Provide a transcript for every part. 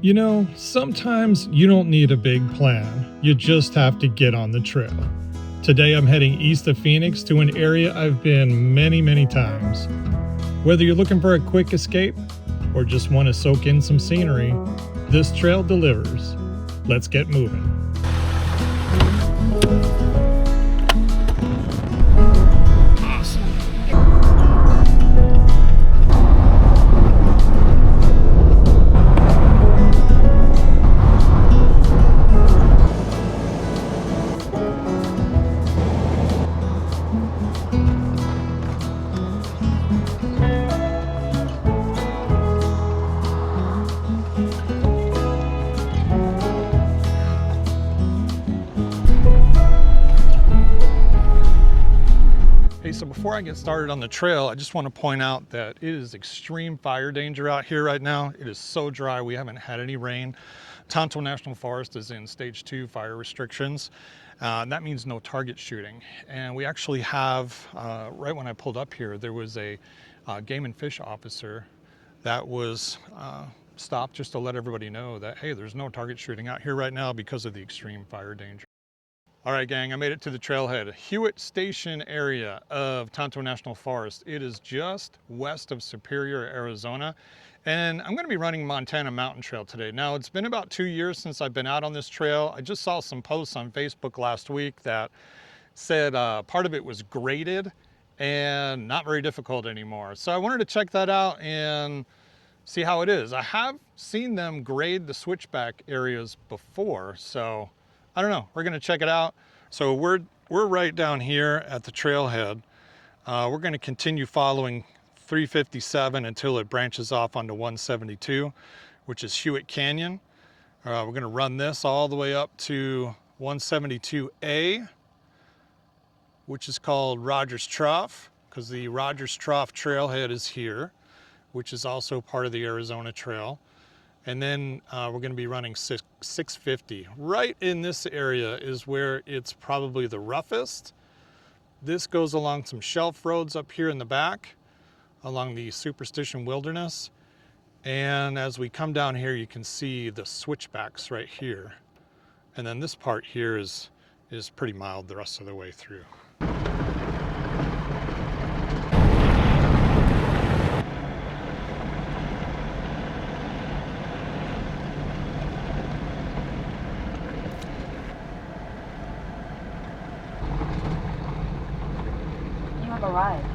You know, sometimes you don't need a big plan, you just have to get on the trail. Today I'm heading east of Phoenix to an area I've been many times. Whether you're looking for a quick escape or just want to soak in some scenery, this trail delivers. Let's get moving. So before I get started on the trail, I just want to point out that it is extreme fire danger out here right now. It is so dry. We haven't had any rain. Tonto National Forest is in stage 2 fire restrictions. That means no target shooting. And we actually have, right when I pulled up here, there was a game and fish officer that was stopped just to let everybody know that, hey, there's no target shooting out here right now because of the extreme fire danger. All right, gang, I made it to the trailhead. Hewitt Station area of Tonto National Forest. It is just west of Superior, Arizona. And I'm gonna be running Montana Mountain Trail today. Now, it's been about 2 years since I've been out on this trail. I just saw some posts on Facebook last week that said part of it was graded and not very difficult anymore. So I wanted to check that out and see how it is. I have seen them grade the switchback areas before, so I don't know, we're gonna check it out. So we're right down here at the trailhead. We're gonna continue following 357 until it branches off onto 172, which is Hewitt Canyon. We're gonna run this all the way up to 172A, which is called Rogers Trough, because the Rogers Trough trailhead is here, which is also part of the Arizona Trail. And then we're going to be running 650. Right in this area is where it's probably the roughest. This goes along some shelf roads up here in the back, along the Superstition Wilderness. And as we come down here, you can see the switchbacks right here. And then this part here is pretty mild the rest of the way through. Arrived.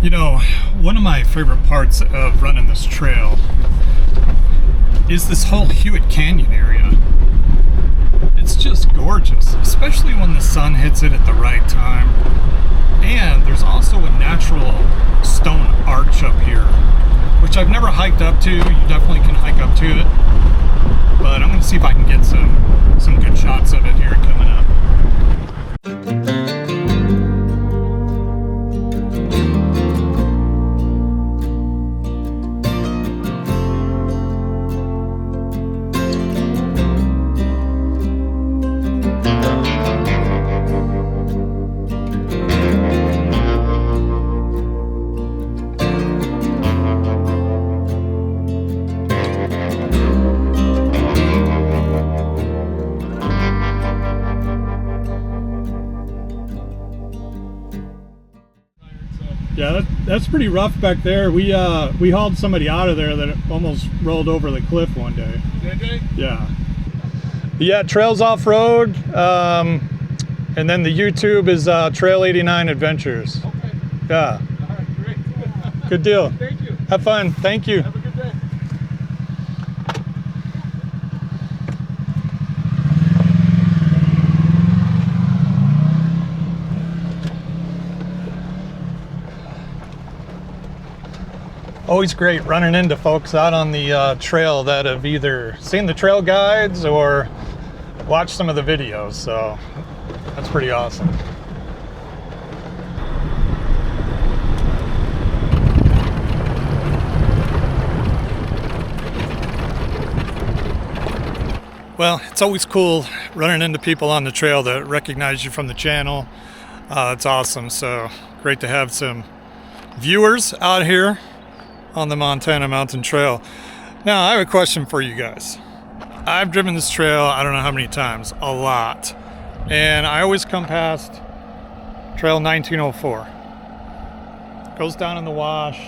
You know, one of my favorite parts of running this trail is this whole Hewitt Canyon area. It's just gorgeous, especially when the sun hits it at the right time. And there's also a natural stone arch up here, which I've never hiked up to. You definitely can hike up to it, but I'm going to see if I can get some good shots of it here coming up. Yeah, that's pretty rough back there. We hauled somebody out of there that almost rolled over the cliff one day. Did they? Yeah. Yeah, Trails Offroad, and then the YouTube is Trail 89 Adventures. Okay. Yeah. All right, great. Good deal. Thank you. Have fun. Thank you. Have a good day. Always great running into folks out on the trail that have either seen the trail guides or watched some of the videos, so that's pretty awesome. Well, it's always cool running into people on the trail that recognize you from the channel. It's awesome, so great to have some viewers out here on the Montana Mountain Trail. Now, I have a question for you guys. I've driven this trail, I don't know how many times, a lot. And I always come past Trail 1904. Goes down in the wash.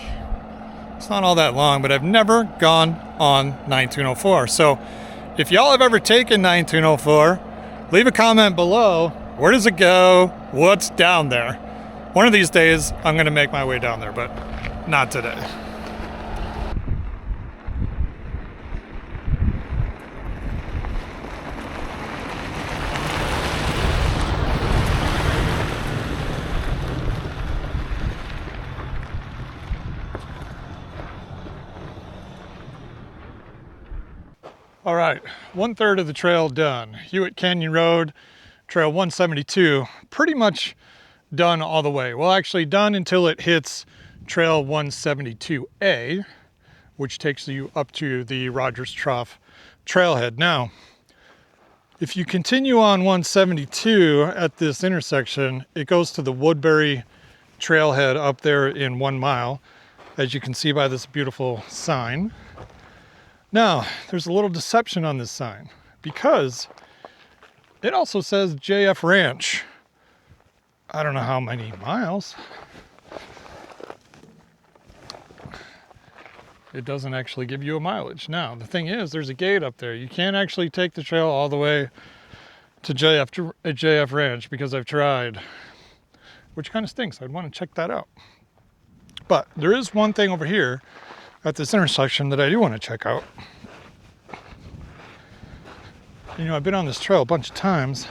It's not all that long, but I've never gone on 1904. So if y'all have ever taken 1904, leave a comment below. Where does it go? What's down there? One of these days, I'm gonna make my way down there, but not today. All right, 1/3 of the trail done. Hewitt Canyon Road, Trail 172, pretty much done all the way. Well, actually done until it hits Trail 172A, which takes you up to the Rogers Trough Trailhead. Now, if you continue on 172 at this intersection, it goes to the Woodbury Trailhead up there in 1 mile, as you can see by this beautiful sign. Now, there's a little deception on this sign because it also says JF Ranch. I don't know how many miles. It doesn't actually give you a mileage. Now, the thing is, there's a gate up there. You can't actually take the trail all the way to JF Ranch because I've tried, which kind of stinks. I'd want to check that out. But there is one thing over here at this intersection that I do want to check out. You know, I've been on this trail a bunch of times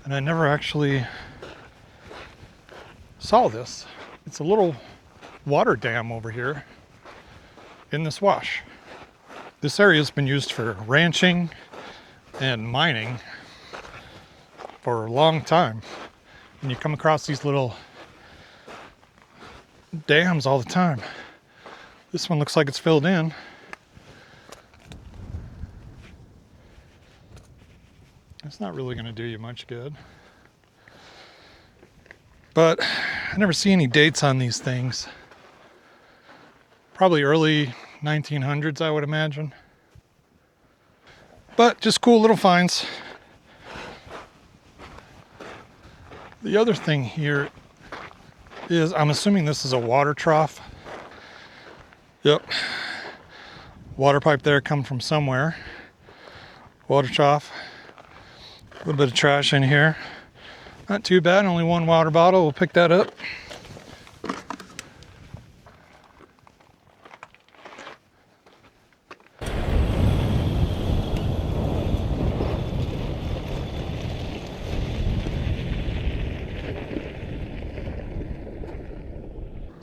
and I never actually saw this. It's a little water dam over here in this wash. This area has been used for ranching and mining for a long time. And you come across these little dams all the time. This one looks like it's filled in. It's not really going to do you much good. But I never see any dates on these things. Probably early 1900s, I would imagine. But just cool little finds. The other thing here is, I'm assuming this is a water trough. Yep. Water pipe there come from somewhere. Water trough. A little bit of trash in here. Not too bad, only one water bottle. We'll pick that up.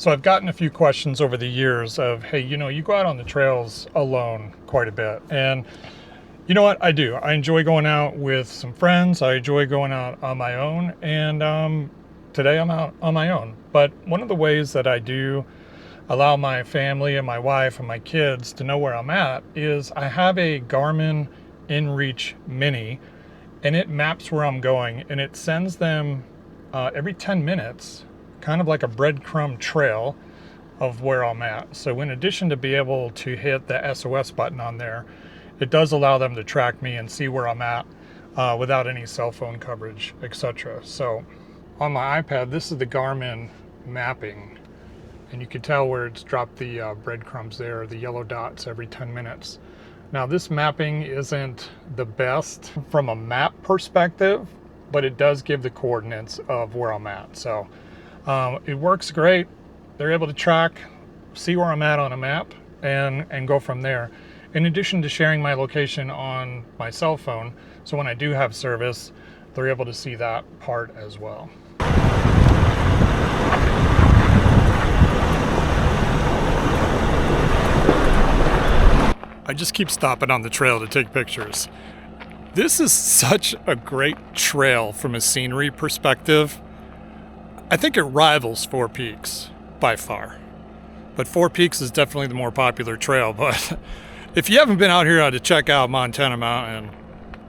So I've gotten a few questions over the years of, hey, you know, you go out on the trails alone quite a bit. And you know what? I do. I enjoy going out with some friends. I enjoy going out on my own. And today I'm out on my own. But one of the ways that I do allow my family and my wife and my kids to know where I'm at is I have a Garmin InReach Mini, and it maps where I'm going, and it sends them every 10 minutes, kind of like a breadcrumb trail of where I'm at. So in addition to be able to hit the SOS button on there, it does allow them to track me and see where I'm at without any cell phone coverage, etc. So on my iPad, this is the Garmin mapping, and you can tell where it's dropped the breadcrumbs there, the yellow dots every 10 minutes. Now this mapping isn't the best from a map perspective, but it does give the coordinates of where I'm at. So it works great. They're able to track, see where I'm at on a map, and go from there. In addition to sharing my location on my cell phone, so when I do have service, they're able to see that part as well. I just keep stopping on the trail to take pictures. This is such a great trail from a scenery perspective. I think it rivals Four Peaks by far. But Four Peaks is definitely the more popular trail. But if you haven't been out here to check out Montana Mountain,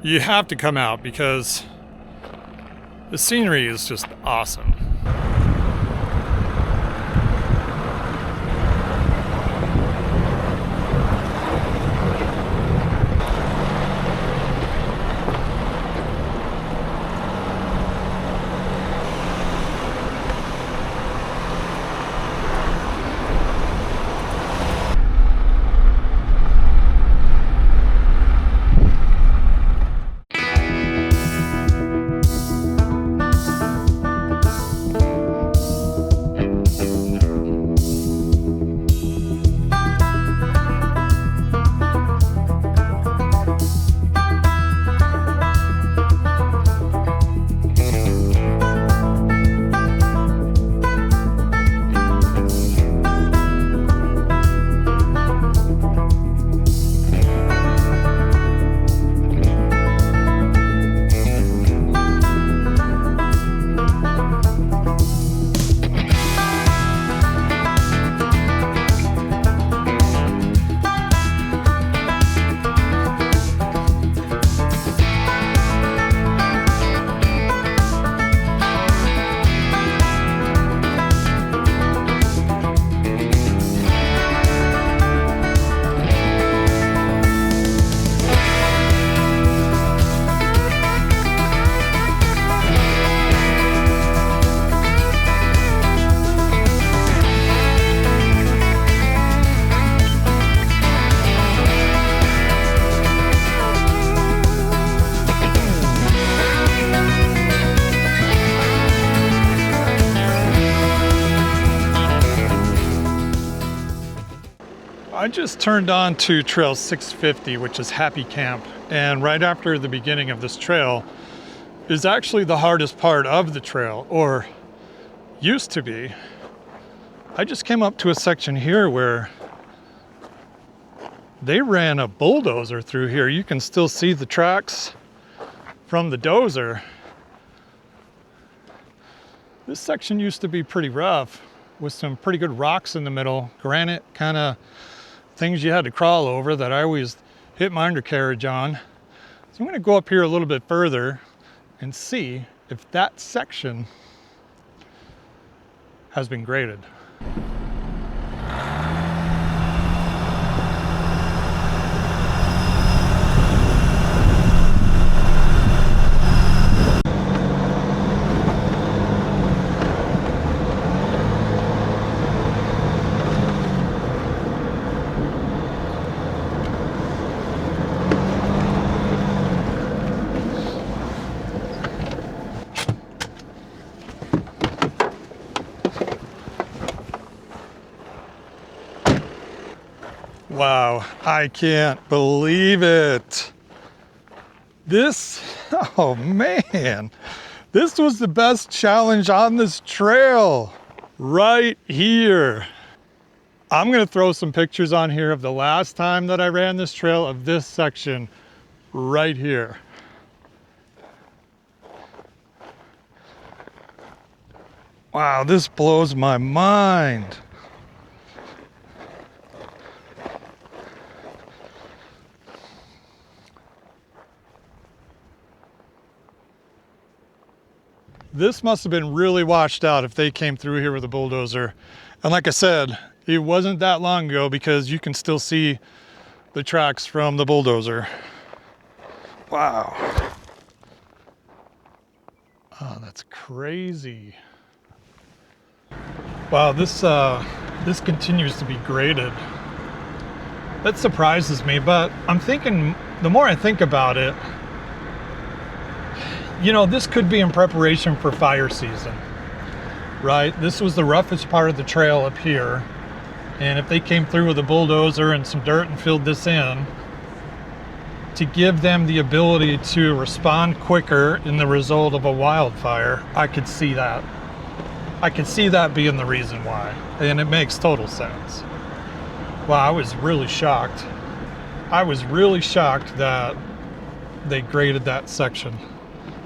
you have to come out because the scenery is just awesome. I just turned on to Trail 650, which is Happy Camp, and right after the beginning of this trail is actually the hardest part of the trail, or used to be. I just came up to a section here where they ran a bulldozer through here. You can still see the tracks from the dozer. This section used to be pretty rough with some pretty good rocks in the middle, granite kind of things you had to crawl over that I always hit my undercarriage on. So I'm going to go up here a little bit further and see if that section has been graded. Wow, I can't believe it. This, oh man, this was the best challenge on this trail. right here. I'm gonna throw some pictures on here of the last time that I ran this trail of this section right here. Wow, this blows my mind. This must have been really washed out if they came through here with a bulldozer. And like I said, it wasn't that long ago because you can still see the tracks from the bulldozer. Wow. Oh, that's crazy. Wow, this continues to be graded. That surprises me, but I'm thinking, the more I think about it, you know, this could be in preparation for fire season, right? This was the roughest part of the trail up here. And if they came through with a bulldozer and some dirt and filled this in, to give them the ability to respond quicker in the result of a wildfire, I could see that. I could see that being the reason why. And it makes total sense. Wow, I was really shocked. I was really shocked that they graded that section.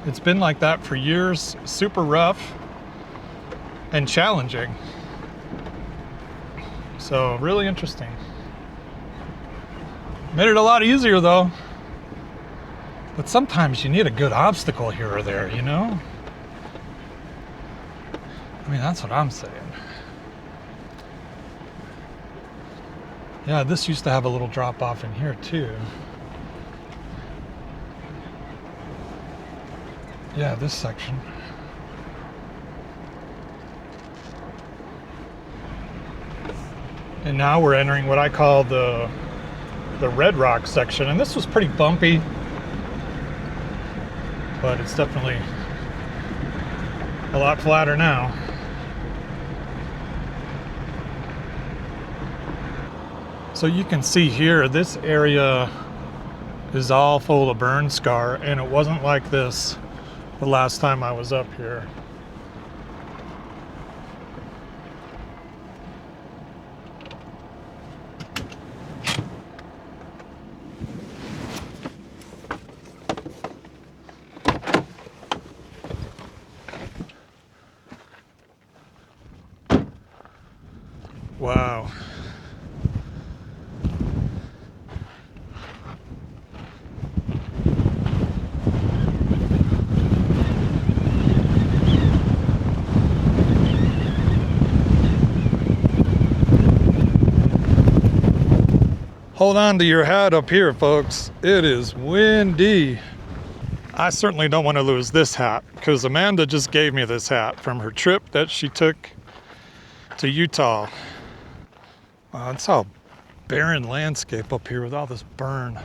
It's been like that for years, super rough and challenging. So really interesting. Made it a lot easier though. But sometimes you need a good obstacle here or there, you know? I mean, that's what I'm saying. Yeah, this used to have a little drop off in here too. Yeah, this section. And now we're entering what I call the Red Rock section. And this was pretty bumpy, but it's definitely a lot flatter now. So you can see here, this area is all full of burn scar, and it wasn't like this the last time I was up here. Wow. Hold on to your hat up here, folks. It is windy. I certainly don't want to lose this hat because Amanda just gave me this hat from her trip that she took to Utah. Wow, it's all barren landscape up here with all this burn.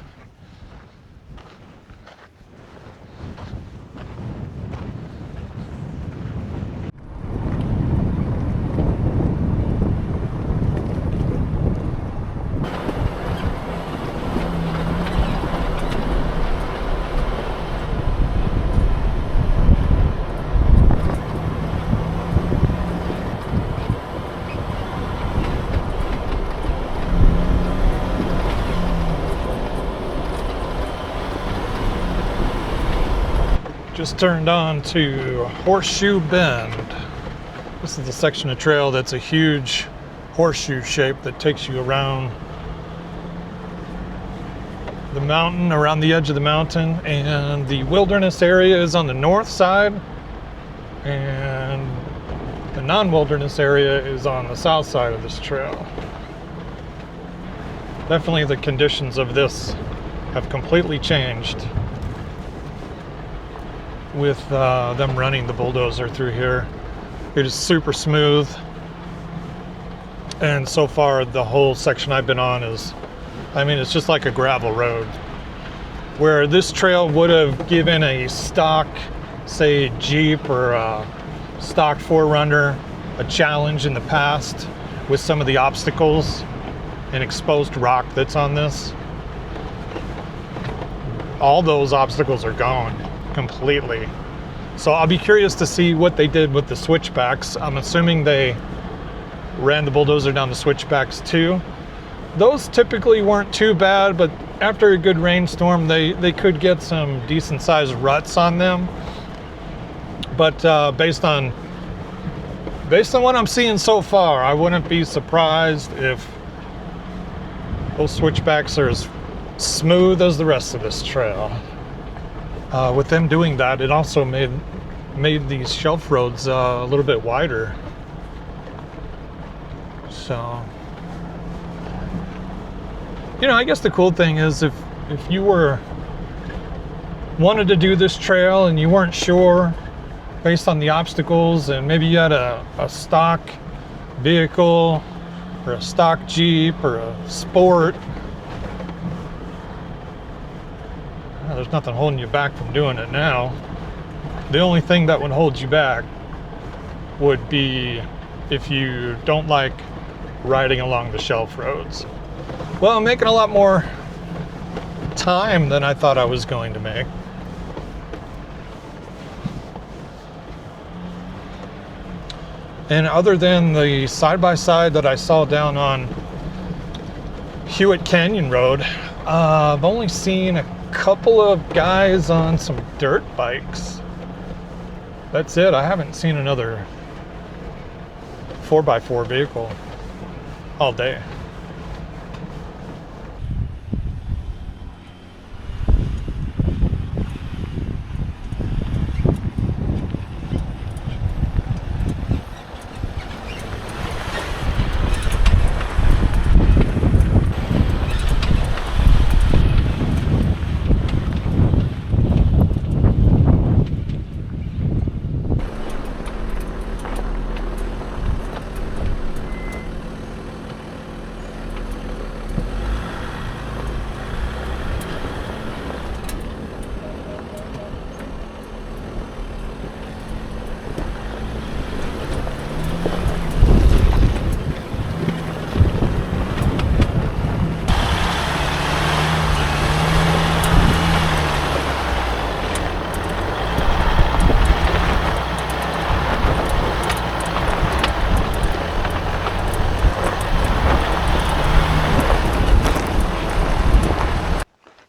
Just turned on to Horseshoe Bend. This is the section of trail that's a huge horseshoe shape that takes you around the mountain, around the edge of the mountain, and the wilderness area is on the north side, and the non-wilderness area is on the south side of this trail. Definitely the conditions of this have completely changed with them running the bulldozer through here. It is super smooth, and so far the whole section I've been on is, I mean, it's just like a gravel road, where this trail would have given a stock, say, Jeep or a stock 4Runner a challenge in the past with some of the obstacles and exposed rock that's on this. All those obstacles are gone completely. So I'll be curious to see what they did with the switchbacks. I'm assuming they ran the bulldozer down the switchbacks too. Those typically weren't too bad, but after a good rainstorm, they could get some decent sized ruts on them. But based on what I'm seeing so far, I wouldn't be surprised if those switchbacks are as smooth as the rest of this trail. With them doing that, it also made these shelf roads a little bit wider. So, you know, I guess the cool thing is if you wanted to do this trail and you weren't sure based on the obstacles, and maybe you had a stock vehicle or a stock Jeep or a Sport, well, there's nothing holding you back from doing it now. The only thing that would hold you back would be if you don't like riding along the shelf roads. Well, I'm making a lot more time than I thought I was going to make. And other than the side-by-side that I saw down on Hewitt Canyon Road, I've only seen a couple of guys on some dirt bikes. That's it. I haven't seen another 4x4 vehicle all day.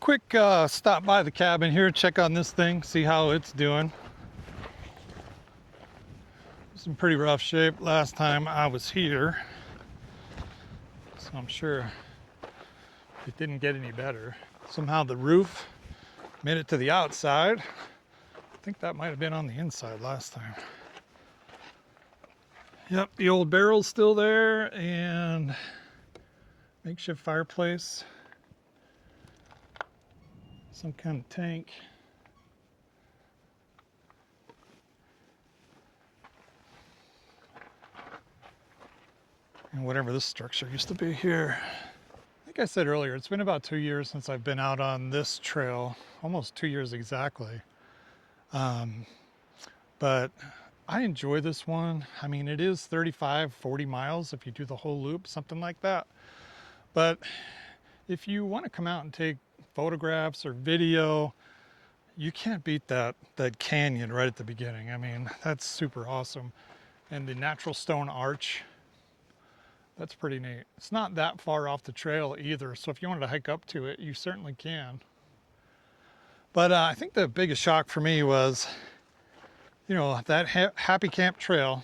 Quick stop by the cabin here, check on this thing, see how it's doing. It's in pretty rough shape last time I was here, so I'm sure it didn't get any better. Somehow the roof made it to the outside. I think that might have been on the inside last time. Yep, the old barrel's still there, and makeshift fireplace. Some kind of tank. And whatever this structure used to be here. Like I said earlier, it's been about 2 years since I've been out on this trail, almost 2 years exactly. But I enjoy this one. I mean, it is 35, 40 miles if you do the whole loop, something like that. But if you want to come out and take photographs or video, you can't beat that canyon right at the beginning. I mean, that's super awesome. And the natural stone arch, that's pretty neat. It's not that far off the trail either, so if you wanted to hike up to it, you certainly can. But I think the biggest shock for me was, you know, that Happy Camp Trail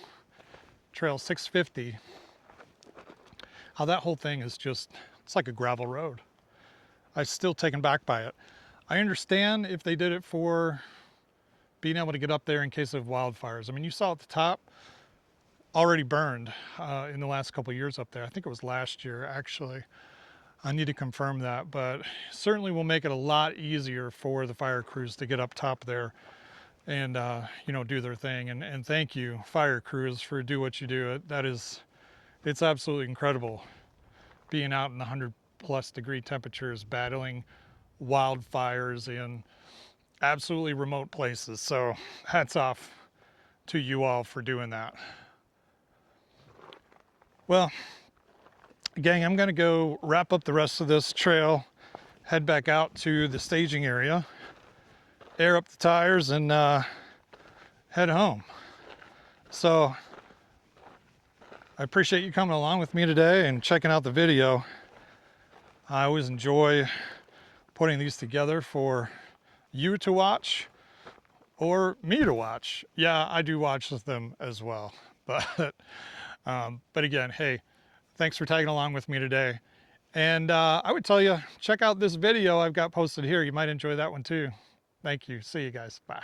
650, how that whole thing is just, it's like a gravel road. I'm still taken back by it. I understand if they did it for being able to get up there in case of wildfires. I mean, you saw at the top, already burned in the last couple of years up there. I think it was last year, actually. I need to confirm that, but certainly will make it a lot easier for the fire crews to get up top there and, you know, do their thing. And thank you, fire crews, for do what you do. It's absolutely incredible being out in the 100+ degree temperatures, battling wildfires in absolutely remote places. So hats off to you all for doing that. Well, gang, I'm gonna go wrap up the rest of this trail, head back out to the staging area, air up the tires, and head home. So I appreciate you coming along with me today and checking out the video. I always enjoy putting these together for you to watch or me to watch. Yeah, I do watch them as well. But again, hey, thanks for tagging along with me today. And I would tell you, check out this video I've got posted here. You might enjoy that one too. Thank you. See you guys. Bye.